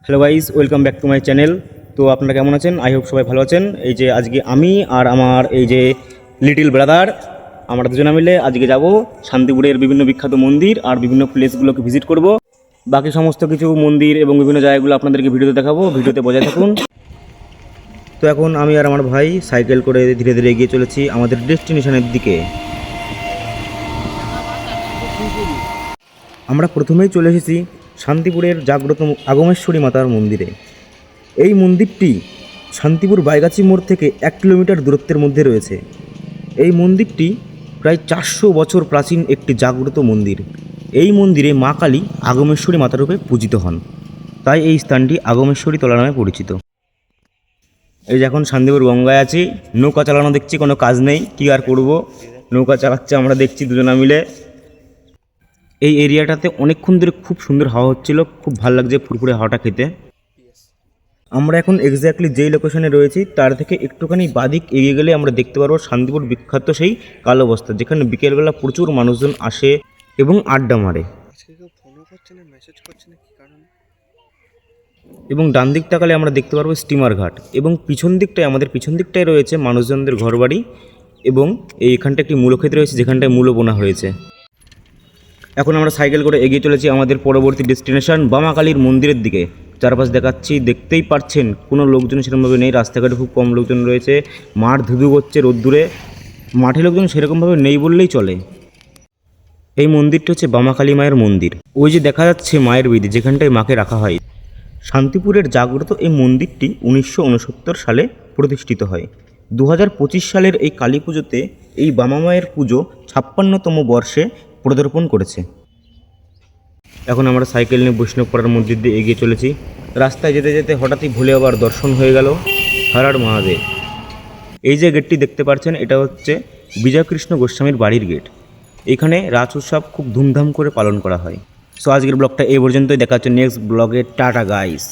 Hello guys, welcome back to my channel. তো আপনারা কেমন আছেন? আই হোপ সবাই ভালো আছেন। এই যে আজকে আমি আর আমার এই যে লিটিল ব্রাদার, আমরা দুজনে মিলে আজকে যাব শান্তিপুরের বিভিন্ন বিখ্যাত মন্দির আর বিভিন্ন প্লেসগুলোকে ভিজিট করব। বাকি সমস্ত কিছু মন্দির এবং বিভিন্ন জায়গাগুলো আপনাদেরকে ভিডিওতে দেখাবো, ভিডিওতে বজায় থাকুন। তো এখন আমি আর আমার ভাই সাইকেল করে ধীরে ধীরে এগিয়ে চলেছি আমাদের ডেস্টিনেশনের দিকে। আমরা প্রথমেই চলে এসেছি শান্তিপুরের জাগ্রত আগমেশ্বরী মাতার মন্দিরে। এই মন্দিরটি শান্তিপুর বাইগাছি মোড় থেকে 1 কিলোমিটার দূরত্বের মধ্যে রয়েছে। এই মন্দিরটি প্রায় 400 বছর প্রাচীন একটি জাগ্রত মন্দির। এই মন্দিরে মা কালী আগমেশ্বরী মাতারূপে পূজিত হন, তাই এই স্থানটি আগমেশ্বরী তলা নামে পরিচিত। এই যে এখন শান্তিপুর গঙ্গায় আছি, নৌকা চালানো দেখছি, কোনো কাজ নেই, কী আর করব, নৌকা চালাচ্ছে আমরা দেখছি দুজনা মিলে। এই এরিয়াটাতে অনেকক্ষণ ধরে খুব সুন্দর হাওয়া হচ্ছিল, খুব ভালো লাগছে ফুরফুরে হাওয়াটা খেতে। আমরা এখন এক্স্যাক্টলি যেই লোকেশনে রয়েছি তার থেকে একটুখানি বাদিক এগিয়ে গেলে আমরা দেখতে পারবো শান্তিপুর বিখ্যাত সেই কালো বস্তা, যেখানে বিকেলবেলা প্রচুর মানুষজন আসে এবং আড্ডা মারে। এবং ডান দিক তাকালে আমরা দেখতে পারবো স্টিমার ঘাট, এবং পিছন দিকটায় রয়েছে মানুষজনদের ঘরবাড়ি, এবং এইখানটা একটি মূলক্ষেত রয়েছে যেখানটায় মূলো বোনা হয়েছে। এখন আমরা সাইকেল করে এগিয়ে চলেছি আমাদের পরবর্তী ডেস্টিনেশন বামাকালীর মন্দিরের দিকে। চারপাশ দেখাচ্ছি, দেখতেই পাচ্ছেন কোনো লোকজন সেরকমভাবে নেই, রাস্তাঘাটে খুব কম লোকজন রয়েছে, মাঠ ধুধু করছে রোদ্দুরে, মাঠে লোকজন সেরকমভাবে নেই বললেই চলে। এই মন্দিরটি হচ্ছে বামাকালী মায়ের মন্দির। ওই যে দেখা যাচ্ছে মায়ের বেদি, যেখানটায় মাকে রাখা হয়। শান্তিপুরের জাগ্রত এই মন্দিরটি 1969 সালে প্রতিষ্ঠিত হয়। 2025 সালের এই কালী পুজোতে এই বামা মায়ের পুজো 56তম বর্ষে পদার্পণ করেছে। এখন আমরা সাইকেল নিয়ে বৈষ্ণবপাড়ার মন্দির দিয়ে এগিয়ে চলেছি। রাস্তায় যেতে যেতে হঠাৎই ভুলে আবার দর্শন হয়ে গেল হর হর মহাদেব। এই যে গেটটি দেখতে পাচ্ছেন, এটা হচ্ছে বিজয়কৃষ্ণ গোস্বামীর বাড়ির গেট। এখানে রাজ উৎসব খুব ধুমধাম করে পালন করা হয়। সো আজকের ব্লগটা এই পর্যন্তই, দেখা হচ্ছে নেক্সট ব্লগে। Tata guys.